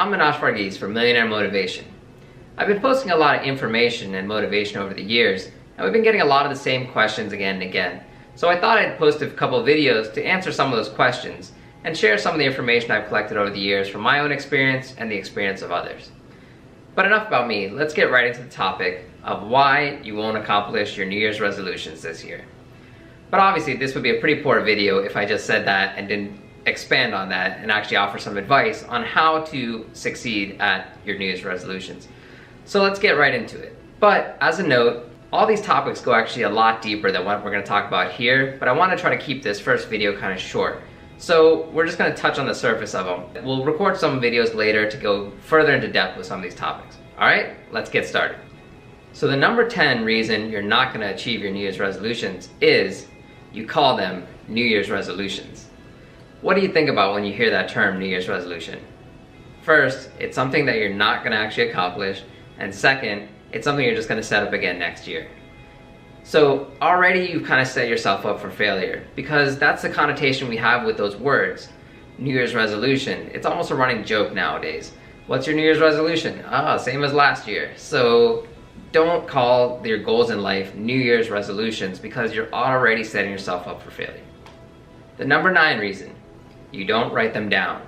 I'm Manash Varghese from Millionaire Motivation. I've been posting a lot of information and motivation over the years, and we've been getting a lot of the same questions again and again. So I thought I'd post a couple of videos to answer some of those questions and share some of the information I've collected over the years from my own experience and the experience of others. But enough about me, let's get right into the topic of why you won't accomplish your New Year's resolutions this year. But obviously this would be a pretty poor video if I just said that and didn't expand on that and actually offer some advice on how to succeed at your New Year's resolutions. So let's get right into it. But as a note, all these topics go actually a lot deeper than what we're going to talk about here, but I want to try to keep this first video kind of short. So we're just going to touch on the surface of them. We'll record some videos later to go further into depth with some of these topics. Alright, let's get started. So the number 10 reason you're not going to achieve your New Year's resolutions is you call them New Year's resolutions. What do you think about when you hear that term, New Year's resolution? First, it's something that you're not going to actually accomplish, and second, it's something you're just going to set up again next year. So already you've kind of set yourself up for failure, because that's the connotation we have with those words. New Year's resolution, it's almost a running joke nowadays. What's your New Year's resolution? Same as last year. So don't call your goals in life New Year's resolutions, because you're already setting yourself up for failure. The number 9 reason, you don't write them down.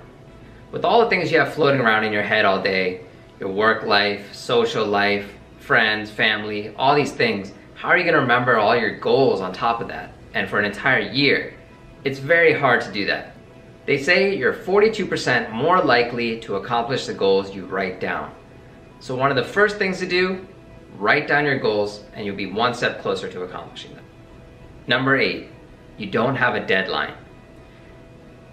With all the things you have floating around in your head all day, your work life, social life, friends, family, all these things, how are you going to remember all your goals on top of that? And for an entire year? It's very hard to do that. They say you're 42% more likely to accomplish the goals you write down. So one of the first things to do, write down your goals and you'll be one step closer to accomplishing them. Number 8, you don't have a deadline.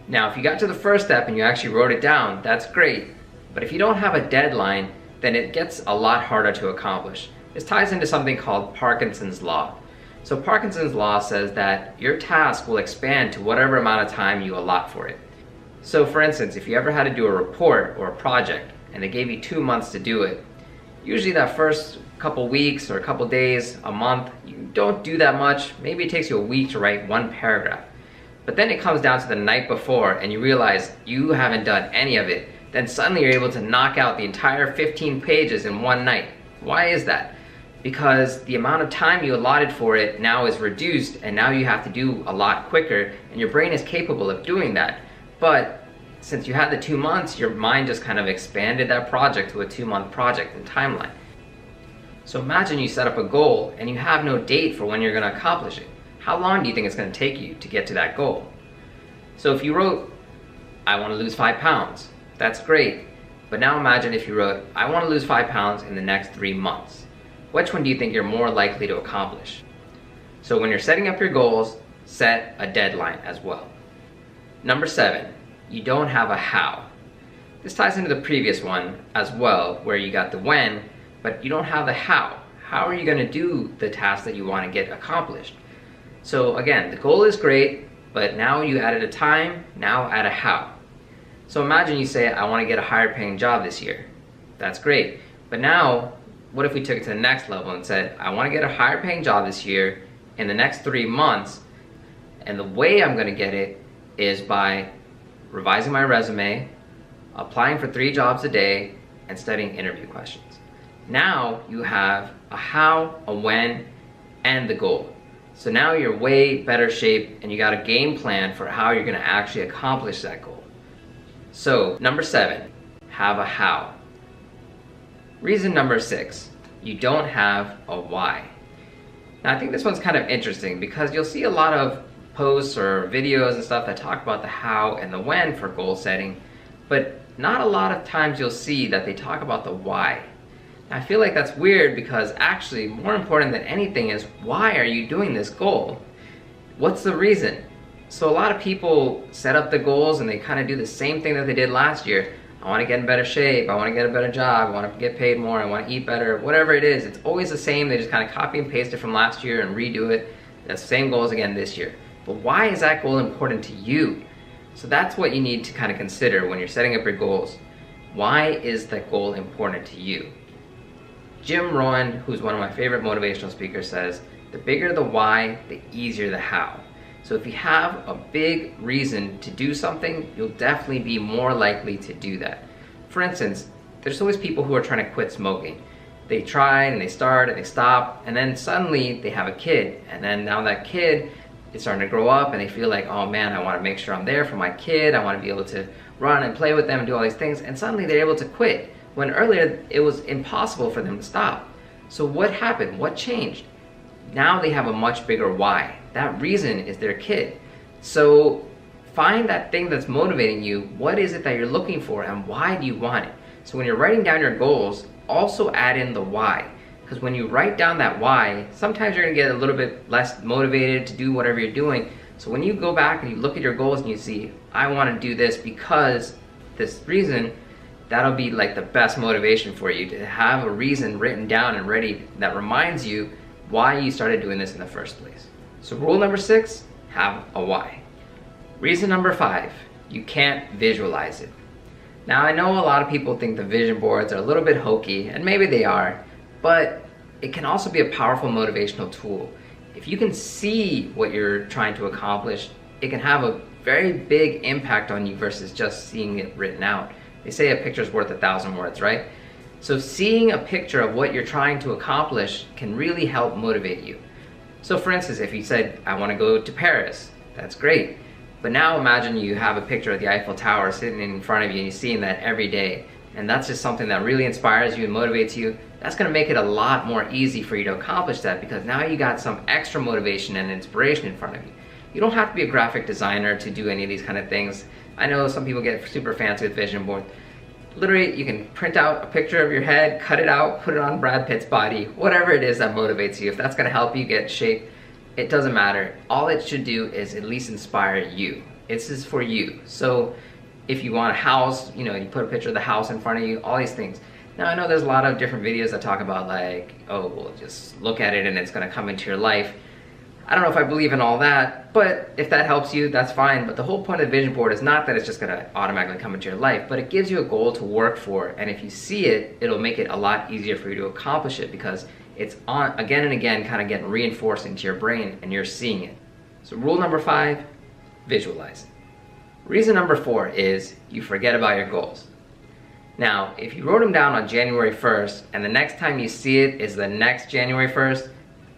Now, if you got to the first step and you actually wrote it down, that's great. But if you don't have a deadline, then it gets a lot harder to accomplish. This ties into something called Parkinson's Law. So Parkinson's Law says that your task will expand to whatever amount of time you allot for it. So for instance, if you ever had to do a report or a project and they gave you 2 months to do it, usually that first couple weeks or a couple days, a month, you don't do that much. Maybe it takes you a week to write one paragraph. But then it comes down to the night before and you realize you haven't done any of it. Then suddenly you're able to knock out the entire 15 pages in one night. Why is that? Because the amount of time you allotted for it now is reduced, and now you have to do a lot quicker, and your brain is capable of doing that. But since you had the 2 months, your mind just kind of expanded that project to a 2-month project and timeline. So imagine you set up a goal and you have no date for when you're going to accomplish it. How long do you think it's going to take you to get to that goal? So if you wrote, I want to lose 5 pounds, that's great. But now imagine if you wrote, I want to lose 5 pounds in the next 3 months. Which one do you think you're more likely to accomplish? So when you're setting up your goals, set a deadline as well. Number 7, you don't have a how. This ties into the previous one as well, where you got the when, but you don't have the how. How are you going to do the task that you want to get accomplished? So again, the goal is great, but now you added a time, now add a how. So imagine you say, I want to get a higher paying job this year. That's great. But now, what if we took it to the next level and said, I want to get a higher paying job this year in the next 3 months, and the way I'm going to get it is by revising my resume, applying for 3 jobs a day, and studying interview questions. Now you have a how, a when, and the goal. So now you're way better shape and you got a game plan for how you're going to actually accomplish that goal. So number 7, have a how. Reason number 6, you don't have a why. Now I think this one's kind of interesting because you'll see a lot of posts or videos and stuff that talk about the how and the when for goal setting, but not a lot of times you'll see that they talk about the why. I feel like that's weird because actually more important than anything is, why are you doing this goal? What's the reason? So a lot of people set up the goals and they kind of do the same thing that they did last year. I want to get in better shape, I want to get a better job, I want to get paid more, I want to eat better, whatever it is. It's always the same. They just kind of copy and paste it from last year and redo it. That's the same goals again this year. But why is that goal important to you? So that's what you need to kind of consider when you're setting up your goals. Why is that goal important to you? Jim Rohn, who's one of my favorite motivational speakers, says, the bigger the why, the easier the how. So if you have a big reason to do something, you'll definitely be more likely to do that. For instance, there's always people who are trying to quit smoking. They try and they start and they stop, and then suddenly they have a kid, and then now that kid is starting to grow up and they feel like, oh man, I want to make sure I'm there for my kid, I want to be able to run and play with them and do all these things, and suddenly they're able to quit when earlier it was impossible for them to stop. So what happened? What changed? Now they have a much bigger why. That reason is their kid. So find that thing that's motivating you. What is it that you're looking for, and why do you want it? So when you're writing down your goals, also add in the why. Because when you write down that why, sometimes you're gonna get a little bit less motivated to do whatever you're doing. So when you go back and you look at your goals and you see, I wanna do this because this reason, that'll be like the best motivation for you, to have a reason written down and ready that reminds you why you started doing this in the first place. So rule number 6, have a why. Reason number 5, you can't visualize it. Now I know a lot of people think the vision boards are a little bit hokey, and maybe they are, but it can also be a powerful motivational tool. If you can see what you're trying to accomplish, it can have a very big impact on you versus just seeing it written out. They say a picture's worth 1,000 words, right? So seeing a picture of what you're trying to accomplish can really help motivate you. So for instance, if you said, I want to go to Paris, that's great. But now imagine you have a picture of the Eiffel Tower sitting in front of you and you're seeing that every day. And that's just something that really inspires you and motivates you. That's going to make it a lot more easy for you to accomplish that, because now you got some extra motivation and inspiration in front of you. You don't have to be a graphic designer to do any of these kind of things. I know some people get super fancy with vision boards. Literally, you can print out a picture of your head, cut it out, put it on Brad Pitt's body, whatever it is that motivates you. If that's going to help you get shape, it doesn't matter. All it should do is at least inspire you. This is for you. So if you want a house, you know, you put a picture of the house in front of you, all these things. Now I know there's a lot of different videos that talk about like, oh, well, just look at it and it's going to come into your life. I don't know if I believe in all that, but if that helps you, that's fine. But the whole point of the vision board is not that it's just gonna automatically come into your life, but it gives you a goal to work for. And if you see it, it'll make it a lot easier for you to accomplish it, because it's on again and again, kind of getting reinforced into your brain and you're seeing it. So rule number 5, visualize. Reason number 4 is you forget about your goals. Now, if you wrote them down on January 1st and the next time you see it is the next January 1st,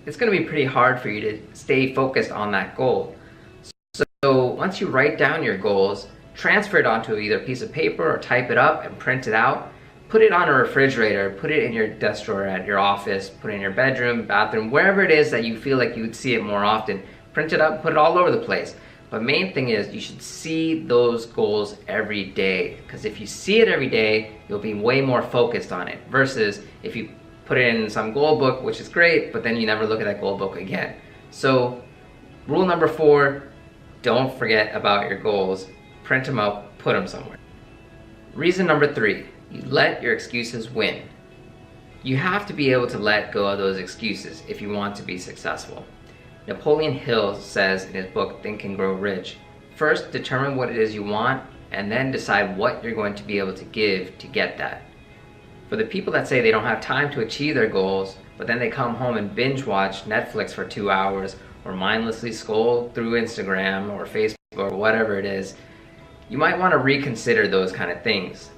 it's going to be pretty hard for you to stay focused on that goal. So once you write down your goals, transfer it onto either a piece of paper or type it up and print it out. Put it on a refrigerator, put it in your desk drawer at your office, put it in your bedroom, bathroom, wherever it is that you feel like you would see it more often. Print it up, put it all over the place. But main thing is you should see those goals every day, because if you see it every day, you'll be way more focused on it, versus if you put it in some goal book, which is great, but then you never look at that goal book again. So rule number 4, don't forget about your goals. Print them out, put them somewhere. Reason number 3, you let your excuses win. You have to be able to let go of those excuses if you want to be successful. Napoleon Hill says in his book, Think and Grow Rich, first determine what it is you want, and then decide what you're going to be able to give to get that. For the people that say they don't have time to achieve their goals, but then they come home and binge watch Netflix for 2 hours, or mindlessly scroll through Instagram or Facebook or whatever it is, you might want to reconsider those kind of things.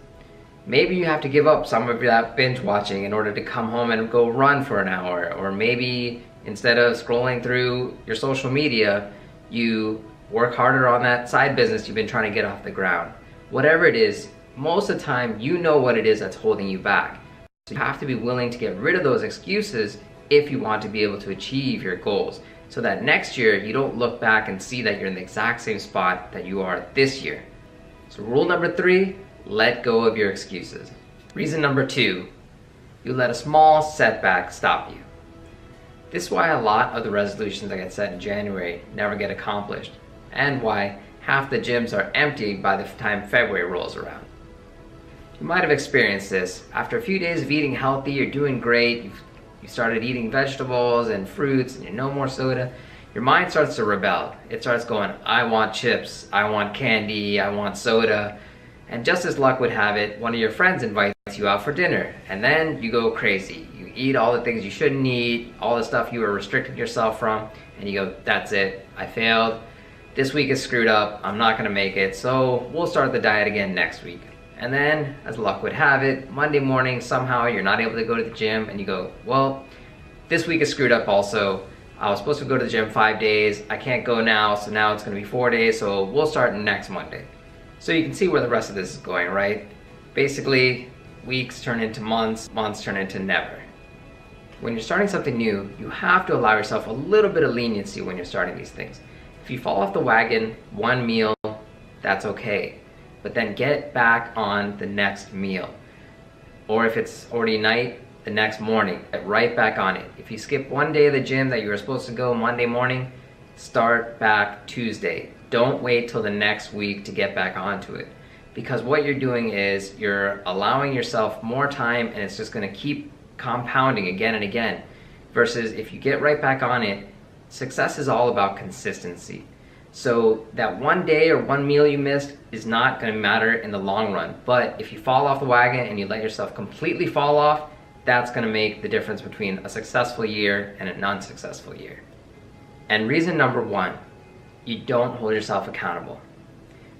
Maybe you have to give up some of that binge watching in order to come home and go run for an hour, or maybe instead of scrolling through your social media, you work harder on that side business you've been trying to get off the ground. Whatever it is, most of the time you know what it is that's holding you back. So you have to be willing to get rid of those excuses if you want to be able to achieve your goals, so that next year you don't look back and see that you're in the exact same spot that you are this year. So rule number 3, let go of your excuses. Reason number 2, you let a small setback stop you. This is why a lot of the resolutions that get set in January never get accomplished, and why half the gyms are empty by the time February rolls around. You might have experienced this. After a few days of eating healthy, you're doing great, you started eating vegetables and fruits, and you no more soda, your mind starts to rebel. It starts going, I want chips, I want candy, I want soda. And just as luck would have it, one of your friends invites you out for dinner, and then you go crazy. You eat all the things you shouldn't eat, all the stuff you were restricting yourself from, and you go, that's it, I failed. This week is screwed up, I'm not gonna make it, so we'll start the diet again next week. And then, as luck would have it, Monday morning somehow you're not able to go to the gym and you go, well, this week is screwed up also. I was supposed to go to the gym 5 days. I can't go now, so now it's gonna be 4 days, so we'll start next Monday. So you can see where the rest of this is going, right? Basically, weeks turn into months, months turn into never. When you're starting something new, you have to allow yourself a little bit of leniency when you're starting these things. If you fall off the wagon one meal, that's okay. But then get back on the next meal. Or if it's already night, the next morning, get right back on it. If you skip one day of the gym that you were supposed to go Monday morning, start back Tuesday. Don't wait till the next week to get back onto it. Because what you're doing is you're allowing yourself more time and it's just gonna keep compounding again and again. Versus if you get right back on it, success is all about consistency. So that one day or one meal you missed is not gonna matter in the long run. But if you fall off the wagon and you let yourself completely fall off, that's gonna make the difference between a successful year and a non-successful year. And reason number one, you don't hold yourself accountable.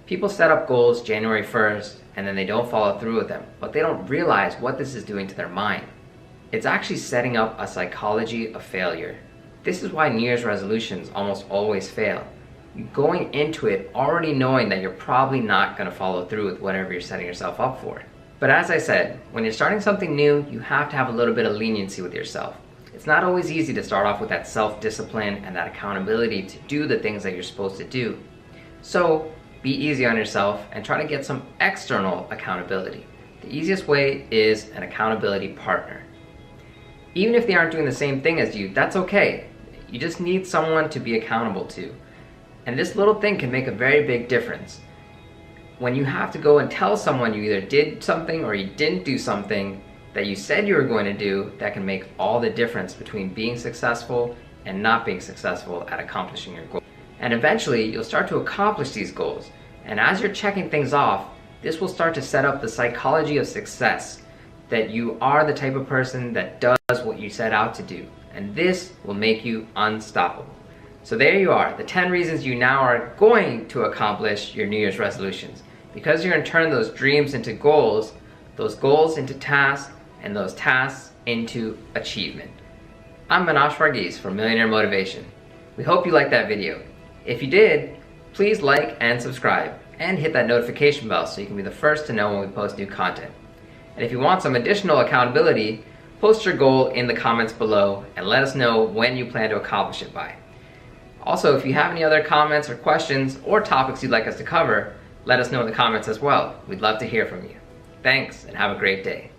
People set up goals January 1st and then they don't follow through with them, but they don't realize what this is doing to their mind. It's actually setting up a psychology of failure. This is why New Year's resolutions almost always fail. You're going into it already knowing that you're probably not going to follow through with whatever you're setting yourself up for. But as I said, when you're starting something new, you have to have a little bit of leniency with yourself. It's not always easy to start off with that self-discipline and that accountability to do the things that you're supposed to do. So be easy on yourself and try to get some external accountability. The easiest way is an accountability partner. Even if they aren't doing the same thing as you, that's okay. You just need someone to be accountable to. And this little thing can make a very big difference. When you have to go and tell someone you either did something or you didn't do something that you said you were going to do, that can make all the difference between being successful and not being successful at accomplishing your goal. And eventually, you'll start to accomplish these goals. And as you're checking things off, this will start to set up the psychology of success, that you are the type of person that does what you set out to do. And this will make you unstoppable. So there you are, the 10 reasons you now are going to accomplish your New Year's resolutions. Because you're going to turn those dreams into goals, those goals into tasks, and those tasks into achievement. I'm Manash Varghese from Millionaire Motivation. We hope you liked that video. If you did, please like and subscribe, and hit that notification bell so you can be the first to know when we post new content. And if you want some additional accountability, post your goal in the comments below and let us know when you plan to accomplish it by. Also, if you have any other comments or questions or topics you'd like us to cover, let us know in the comments as well. We'd love to hear from you. Thanks, and have a great day.